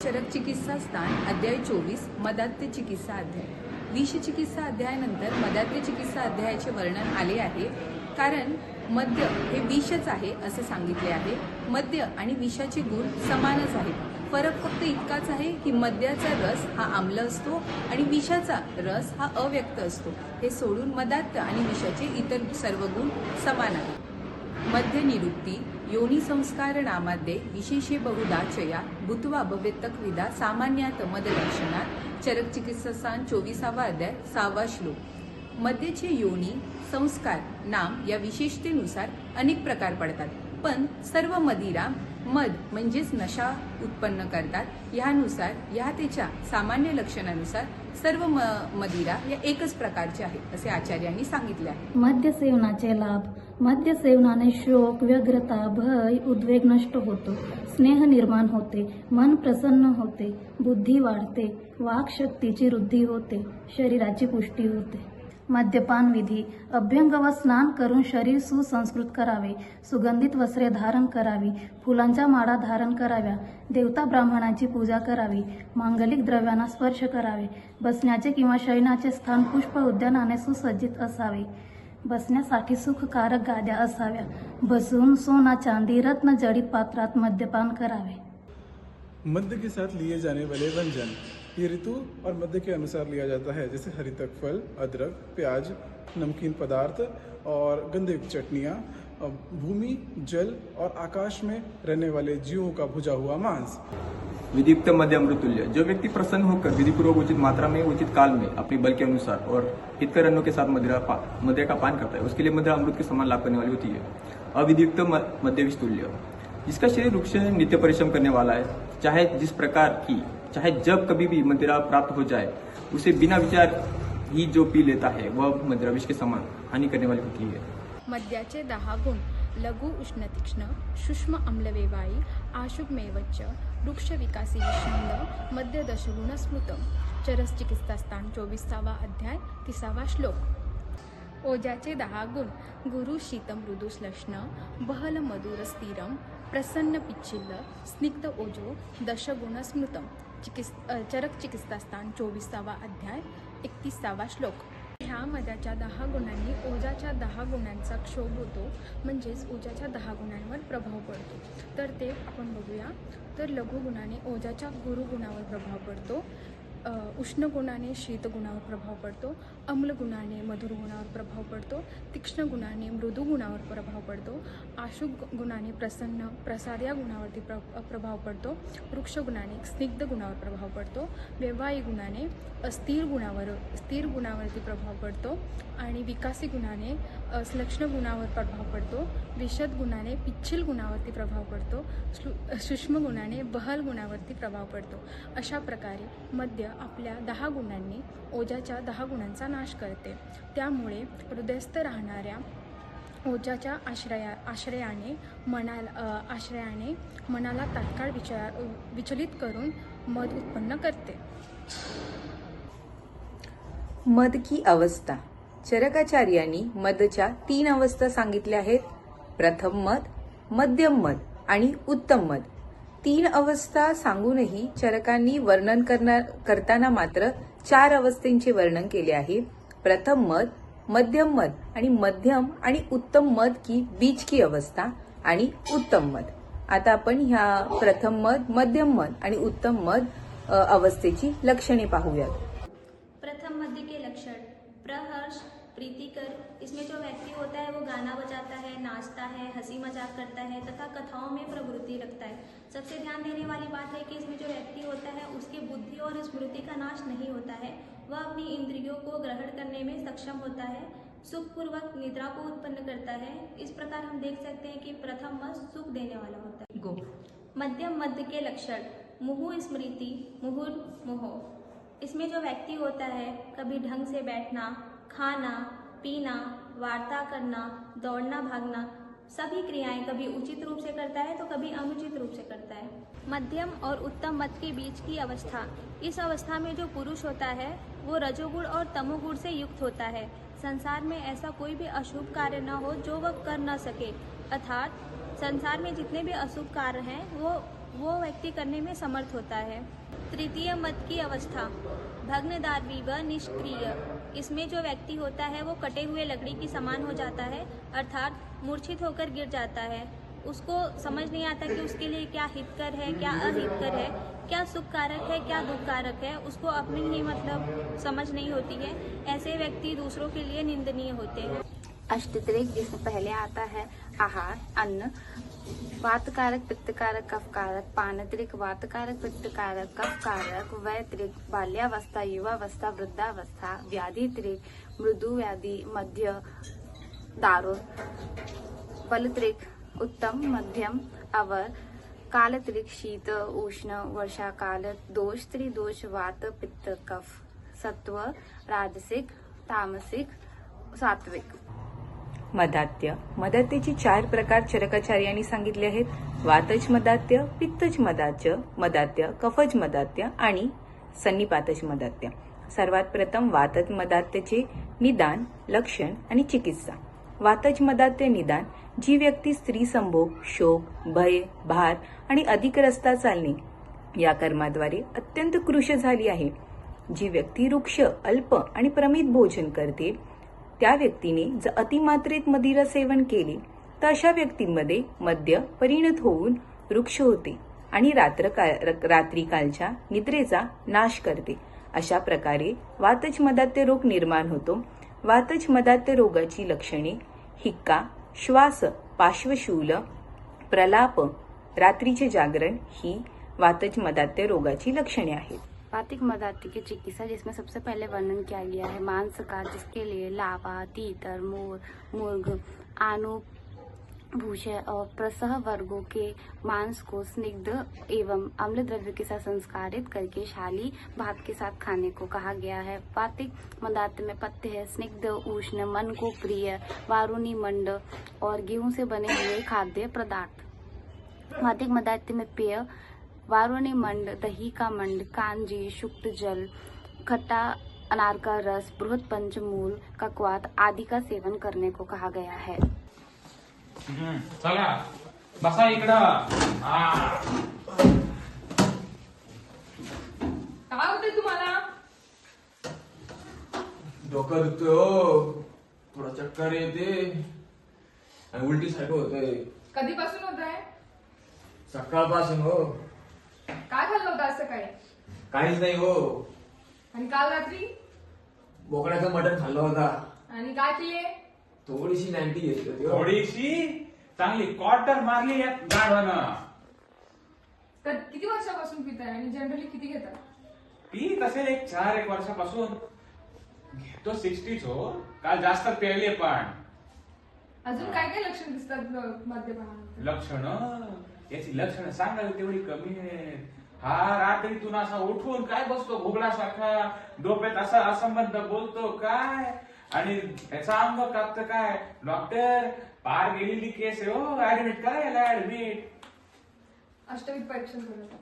चरक चिकित्सा स्थान अध्याय 24 मदात्य चिकित्सा अध्याय। विष चिकित्सा अध्यायानंतर मदात्य चिकित्सा अध्यायाचे वर्णन आले आहे, कारण मद्य हे विषच आहे असे सांगितले आहे। मद्य आणि विषाचे गुण समानच आहेत, फरक फक्त इतकाच आहे की मद्याचा रस हा आम्ल असतो आणि विषाचा रस हा अव्यक्त असतो। हे सोडून मदात्य आणि विषाचे इतर सर्व गुण समान आहेत। मध्य निरुक्ती योनी संस्कार नामाद्ये विशेषे बहुदाचया भूत्वा भवेत्तक विदा सामान्यात मद लक्षणात चरक चिकित्सास्थान 24वा अध्याय 6वा श्लोक। मद्याचे योनी संस्कार नाम या विशेषतेनुसार अनेक प्रकार पडतात, पण सर्व मदिरा मद म्हणजेच नशा उत्पन्न करतात। यानुसार या त्याच्या सामान्य लक्षणानुसार सर्व मदिरा या एकच प्रकारचे आहेत असे आचार्यांनी सांगितले आहे। मद्य सेवनाचे लाभ। मद्य सेवनाने शोक, व्यग्रता, भय, उद्वेग नष्ट होतो, स्नेह निर्माण होते, मन प्रसन्न होते, बुद्धी वाढते, वाक शक्तीची वृद्धी होते, शरीराची पुष्टी होते। मद्यपान विधी। अभ्यंग व स्नान करून शरीर सुसंस्कृत करावे, सुगंधित वस्त्रे धारण करावी, फुलांच्या माळा धारण कराव्या, देवता ब्राह्मणांची पूजा करावी, मांगलिक द्रव्यांना स्पर्श करावे, बसण्याचे किंवा शयनाचे स्थान पुष्प उद्यानाने सुसज्जित असावे, बसण्यासाठी सुखकारक गाद्या असाव्या, बसून सोना चांदी रत्न जडित पात्रात मद्यपान करावे। मद्य के साथ लिए जाने वाले व्यंजन ये ऋतु और मध्य के अनुसार लिया जाता है, जैसे हरितक फल, अदरक, प्याज, नमकीन पदार्थ और गंधे चटनियाँ, भूमि, जल और आकाश में रहने वाले जीवों का भुजा हुआ मांस। विधियुक्त मध्य अमृतुल्य। जो व्यक्ति प्रसन्न होकर विधिपूर्वक उचित मात्रा में उचित काल में अपने बल के अनुसार और हितकर अन्नों के साथ मद्य का पान करता है, उसके लिए मध्य अमृत के समान लाभ करने वाली होती है। अविधियुक्त मध्य विस्तुल्य। जिसका शरीर रुक्ष है, नित्य परिश्रम करने वाला है, चाहे जिस प्रकार की चाहे जब कभी भी मदिरा प्राप्त हो जाए, उसे बिना विचार ही जो पी लेता है वह मदिरा विष के समान हानि करने वाली होती है। मद्याचे 10 गुण। लघु उष्ण तीक्ष्ण सूक्ष्म अम्लवेवाई आशुभमेवच्च वृक्ष विकासी विषांद मद्य दशगुण स्मृतम। चरस चिकित्सास्थान 24वा अध्याय 30वा श्लोक। ओजाचे 10 गुण। गुरु शीत मृदु श्लष्ण बहल मधुर स्थिरम प्रसन्न पिच्छिल्ल स्निग्ध ओजो दशगुण स्मृतम। चरक चिकित्सास्थान 24वा अध्याय 31वा श्लोक। ह्या मद्याच्या 10 गुणांनी ओजाच्या 10 गुणांचा क्षोभ होतो, म्हणजेच ओजाच्या 10 गुणांवर प्रभाव पडतो। तर ते आपण बघूया। तर लघु गुणाने ओजाच्या गुरु गुणावर प्रभाव पडतो, उष्ण गुणाने शीत गुणावर प्रभाव पडतो, अम्ल गुणाने मधुर गुणावर प्रभाव पडतो, तीक्ष्ण गुणाने मृदू गुणावर प्रभाव पडतो, आशुभ गुणाने प्रसन्न प्रसाद या गुणावरती प्रभाव पडतो, वृक्ष गुणाने स्निग्ध गुणावर प्रभाव पडतो, व्यवहारी गुणाने स्थिर गुणावरती प्रभाव पडतो आणि विकासी गुणाने श्लक्ष्ण गुणावर प्रभाव पडतो, विशद गुणाने पिच्छिल गुणावरती प्रभाव पडतो, सूक्ष्म गुणाने बहल गुणावरती प्रभाव पडतो। अशा प्रकारे मद्य आपल्या 10 गुणांनी ओजाच्या 10 गुणांचा नाश करते। त्यामुळे हृदयस्थ राहणाऱ्या ओजाच्या आश्रयाने मनाला तात्काळ विचलित करून मद उत्पन्न करते। मद की अवस्था। चरकाचार्यांनी मदच्या 3 अवस्था सांगितल्या आहेत, प्रथम मद, मध्यम मद आणि उत्तम मद। 3 अवस्था सांगूनही चरकांनी वर्णन करताना मात्र 4 अवस्थेंचे वर्णन केले आहे। प्रथम मद, मध्यम मद आणि मध्यम आणि उत्तम मद की बीच की अवस्था आणि उत्तम मद। आता आपण ह्या प्रथम मद, मध्यम मद आणि उत्तम मद अवस्थेची लक्षणे पाहूयात। प्रथम मध्य के लक्षण। प्रहर्ष, प्रीतिकर। इसमें जो व्यक्ति होता है वो गाना बजाता है, नाचता है, हंसी मजाक करता है तथा कथाओं में प्रवृत्ति रखता है। सबसे ध्यान देने वाली बात है कि इसमें जो व्यक्ति होता है उसकी बुद्धि और स्मृति का नाश नहीं होता है, वह अपनी इंद्रियों को ग्रहण करने में सक्षम होता है, सुखपूर्वक निद्रा को उत्पन्न करता है। इस प्रकार हम देख सकते हैं कि प्रथम मद सुख देने वाला होता है। गो। मध्यम मध्य के लक्षण। मुहुः स्मृति, मुहुर्मोह। इसमें जो व्यक्ति होता है कभी ढंग से बैठना, खाना, पीना, वार्ता करना, दौड़ना, भागना, सभी क्रियाएं कभी उचित रूप से करता है तो कभी अनुचित रूप से करता है। मध्यम और उत्तम मद के बीच की अवस्था। इस अवस्था में जो पुरुष होता है वो रजोगुण और तमोगुण से युक्त होता है। संसार में ऐसा कोई भी अशुभ कार्य न हो जो वह कर न सके, अर्थात संसार में जितने भी अशुभ कार्य हैं वो वो व्यक्ति करने में समर्थ होता है। तृतीय मद की अवस्था भग्नदार्वी व निष्क्रिय। इसमें जो व्यक्ति होता है वो कटे हुए लकड़ी की समान हो जाता है, अर्थात मूर्छित होकर गिर जाता है। उसको समझ नहीं आता कि उसके लिए क्या हितकर है, क्या अहितकर है, क्या सुख कारक है, क्या दुख कारक है। उसको अपनी ही समझ नहीं होती है। ऐसे व्यक्ति दूसरों के लिए निंदनीय होते हैं। अष्टत्रिक, जिसमें पहले आता है आहार, अन्न, वातकारक, पित्तकारक, कफकारक, पानत्रिक, वातकारक, पित्तकारक, कफकारक, वैत्रिक, बाल्यावस्था, युवावस्था, वृद्धावस्था, व्याधित्रिक, मृदु व्याधि, मध्य, दारुण, बलत्रिक, उत्तम, मध्यम, अवर, कालत्रिक, शीत, उष्ण, वर्षा काल, दोष, त्रिदोष, वात, पित्त, कफ, सत्व, राजसिक, तामसिक, सात्विक। मदात्य, मदात्येचे 4 प्रकार चरकाचार्यांनी सांगितले आहेत. वातज मदात्य, पित्तज मदात्य, कफज मदात्य आणि सन्निपातज मदात्य. सर्वात प्रथम वातज मदात्यचे निदान, लक्षण आणि चिकित्सा. वातज मदात्य निदान: जी व्यक्ती स्त्री संभोग, शोक, भय, भार आणि अधिक रस्ता चालणे या कर्माद्वारे अत्यंत कृश झाली आहे, जी व्यक्ती रुक्ष, अल्प आणि प्रमित भोजन करते, त्या व्यक्तीने जर अतिमात्रेत मदिरा सेवन केले तर अशा व्यक्तींमध्ये मद्य परिणत होऊन वृक्ष होते आणि रात्रीकालच्या निद्रेचा नाश करते. अशा प्रकारे वातज मदात्य रोग निर्माण होतो. वातज मदात्य रोगाची लक्षणे हिक्का, श्वास, पार्श्वशूल, प्रलाप, रात्रीचे जागरण ही वातज मदात्य रोगाची लक्षणे आहेत. वातिक मदात्य की चिकित्सा, जिसमें सबसे पहले वर्णन किया गया है मांस का, जिसके लिए लावा, तीतर, मोर, मुर्ग, आनु, भूषय और प्रसह वर्गों के मांस को स्निग्ध एवं अम्ल द्रव्य के साथ संस्कारित करके शाली भात के साथ खाने को कहा गया है। वातिक मदात्य में पथ्य है स्निग्ध, उष्ण, मन को प्रिय, वारुणी मंड और गेहूं से बने हुए खाद्य पदार्थ। वातिक मदात्य में पेय वारुणी मंड, दही का मंड, कांजी, शुक्त जल, खट्टा अनार का रस, बृहद पंचमूल, ककवात आदि का सेवन करने को कहा गया है। चला बसा इकडं. काय होते तुम्हाला? डोकं दुखतोय हो, थोडा चक्कर येते आणि उलटी सारखं होतंय. कधीपासून होत आहे? सकाळपासून हो. काय खाल्लं होतं आज सकाळी? काहीच नाही हो. आणि काल रात्री? बोकड्याचं मटण खाल्लं होता. आणि काय पिले? थोडीशी 90 घेतली होती हो. थोडीशी चांगली क्वार्टर मारली या गाढवानं. किती वर्षापासून पिताय आणि जनरली किती घेतात? ती तसे 4-1 वर्षापासून घेतो. 60 हो. काल जास्त प्यायले. पण अजून काय काय लक्षण दिसतात मद्यपानानंतर? लक्षण याची लक्षणं सांगायला तेवढी कमी आहे. हा रात्रीतून असा उठून काय बसतो घोगडासारखा, डोक्यात असा असंबद्ध बोलतो काय, आणि त्याचा अंग कापतं काय. डॉक्टर पार गेलेली केस आहे हो, ऍडमिट करा याला ऍडमिट. अष्टविध परीक्षण करत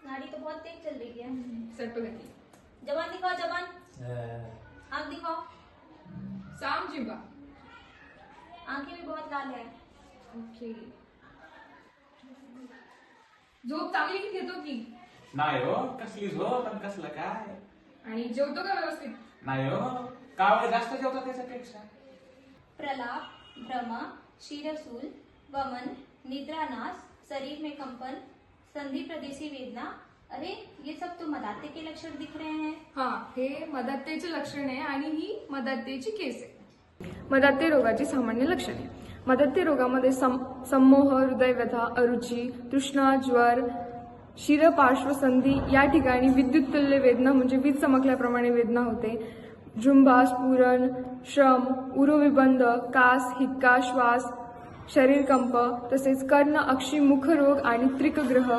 नाड़ी तो बहुत तेज चल रही है। सर पे गति. जबान दिखाओ, जबान, आँख दिखाओ। साम जिबा. आंखें भी बहुत लाल है। ओके. झोप चांगली की घेतो की? नाही हो, कसली झोप पण कसलं काय. आणि जेवतो का व्यवस्थित? नाही हो, कावळे जास्त जेवतात त्याच्यापेक्षा. प्रलाप, भ्रमा, शीरशूल, वमन, निद्रानाश, शरीर में कंपन, संधि प्रदेशी वेदना। अरे ये सब तो मदात्य के लक्षण दिख रहे हैं। हाँ, हे मदात्याचे लक्षण आहे आणि ही मदात्याची केस आहे. मदात्य रोगाची सामान्य लक्षणे. मदात्य रोगामध्ये संमोह, हृदयव्यथा, अरुची, तृष्णा, ज्वर, शिरपार्श्वसंधी या ठिकाणी विद्युत तुल्य वेदना म्हणजे वीज चमकल्याप्रमाणे वेदना होते. जृंभा, स्फुरण, श्रम, उरुविबंध, कास, हिक्का, श्वास, शरीरकंप, तसेच कर्ण, अक्षी, मुखरोग आणि त्रिकग्रह,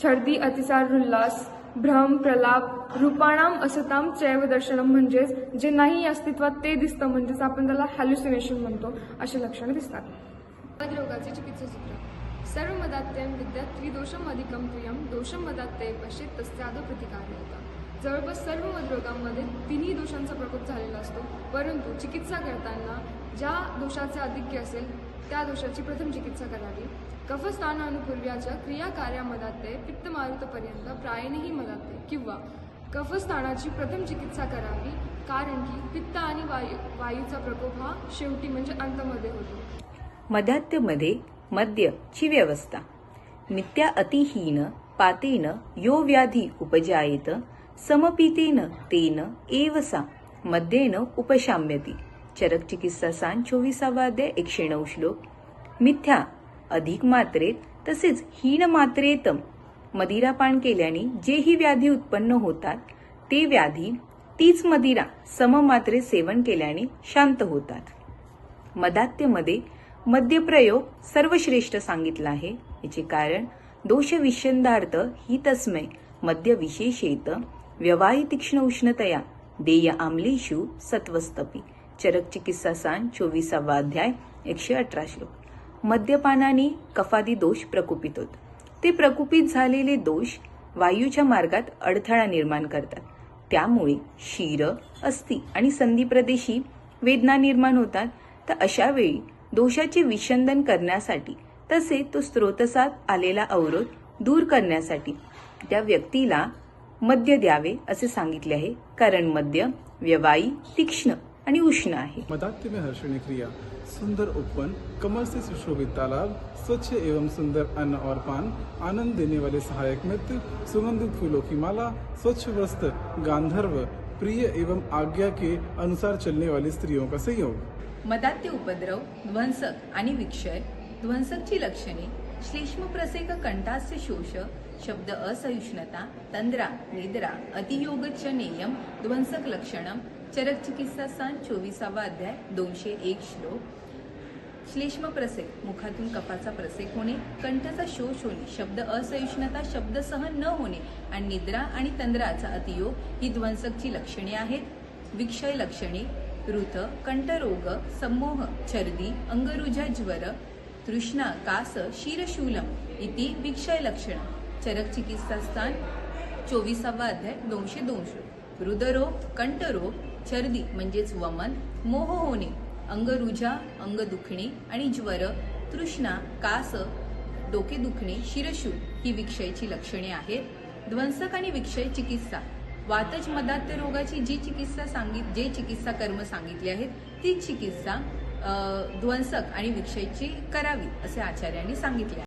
छर्दी, अतिसार, उल्हास, भ्रम, प्रलाप, रूपाणाम असताम चैव दर्शनम म्हणजेच जे नाही अस्तित्वात ते दिसतं, म्हणजेच आपण त्याला हॅल्युसिनेशन म्हणतो, अशी लक्षणे दिसतात. मदरोगाचे चिकित्सा सूत्र. सर्व मदात्यं विद्यात त्रिदोषम अधिकम प्रियम दोषम मदात्ये पश्येत तस्याद प्रतिकार होता. जवळपास सर्व मदरोगांमध्ये तिन्ही दोषांचा प्रकोप झालेला असतो, परंतु चिकित्सा करताना ज्या दोषाचे आधिक्य असेल त्या दोषाची प्रथम चिकित्सा करावी. कफस्थानानुपूर्व्याच्या क्रियाकार्यामदाते पित्तमारुतपर्यंत प्रायेणही मदाते किंवा कफस्थानाची प्रथम चिकित्सा करावी, कारण की पित्त आणि वायूचा प्रकोप हा शेवटी म्हणजे अंतमध्ये होतो. मदात्यमध्ये मद्यची व्यवस्था. नित्या अतिहीन पातेन यो व्याधी उपजायेत समपितेन तेन एव सा मद्येन उपशाम्यति. चरक चिकित्सा सान 24वा अध्याय 109 श्लोक. मिथ्या अधिक मात्रेत तसेच हीन मात्रेत मदिरापान केल्याने जेही व्याधी उत्पन्न होतात ते व्याधी तीच मदिरा सममात्रेत सेवन केल्याने शांत होतात. मदात्यमध्ये मद्यप्रयोग सर्वश्रेष्ठ सांगितला आहे. याचे कारण दोष विषंदार्थ ही तस्मै मद्य विशेषेत व्यवायी तीक्ष्ण उष्णतया देय आम्लेषु सत्वस्तपी. चरक चिकित्सा सान 24वा अध्याय 118 श्लोक. मद्यपानाने कफादी दोष प्रकुपित होत. ते प्रकुपित झालेले दोष वायूच्या मार्गात अडथळा निर्माण करतात. त्यामुळे शिर अस्थि आणि संधी प्रदेशी वेदना निर्माण होतात. तर अशा वेळी दोषाचे विषंदन करण्यासाठी तसे तो स्रोतसात आलेला अवरोध दूर करण्यासाठी त्या व्यक्तीला मद्य द्यावे असे सांगितले आहे. कारण मद्य व्यवायी तीक्ष्ण आणि उष्ण आहे. मदात्य में हर्षणी क्रिया, सुंदर उपवन, कमल से सुशोभित तालाब, स्वच्छ एवं सुंदर अन्न और पान, आनंद देने वाले सहायक मित्र, सुगंधित फूलों की माला, स्वच्छ वस्त्र, गांधर्व, प्रिय एवं आज्ञा के अनुसार चलने वाली स्त्रियों का संयोग. मदात्य उपद्रव, ध्वंसक आणि विक्षय. ध्वंसकची लक्षणे: श्लेष्म प्रसेक कंठास्य शोष, शब्द असहिष्णुता, तंद्रा निद्रा, अतियोगच्च नेयम ध्वंसक लक्षणम. चरक चिकित्सा सान 24वा अध्याय 201 श्लोक. श्लेष्म प्रसेक मुखातून कफाचा प्रसेक होणे, कंठाचा शोष होणे, शब्द असहिष्णुता, शब्द सहन न होणे आणि निद्रा आणि तंद्राचा अतियोग ही ध्वंसकची लक्षणे आहेत. विक्षय लक्षणे: ऋत, कंठरोग, सम्मोह, छर्दी, अंगरुजा, ज्वर, तृष्णा, कास, शिरशूलम इति विक्षय लक्षण. चरक चिकित्सा स्थान 24वा अध्याय 202 श्लोक. हृदरोग, कंठरोग, छर्दी म्हणजेच वमन, मोह होणे, अंगरुजा अंग दुखणे आणि ज्वर, तृष्णा, कास, डोके दुखणे, शिरशूल ही विक्षयची लक्षणे आहेत. ध्वंसक आणि विक्षय चिकित्सा. वातज मदात्य रोगाची जे चिकित्सा कर्म सांगितले आहेत ती चिकित्सा ध्वंसक आणि विक्षयची करावी असे आचार्यांनी सांगितले आहे.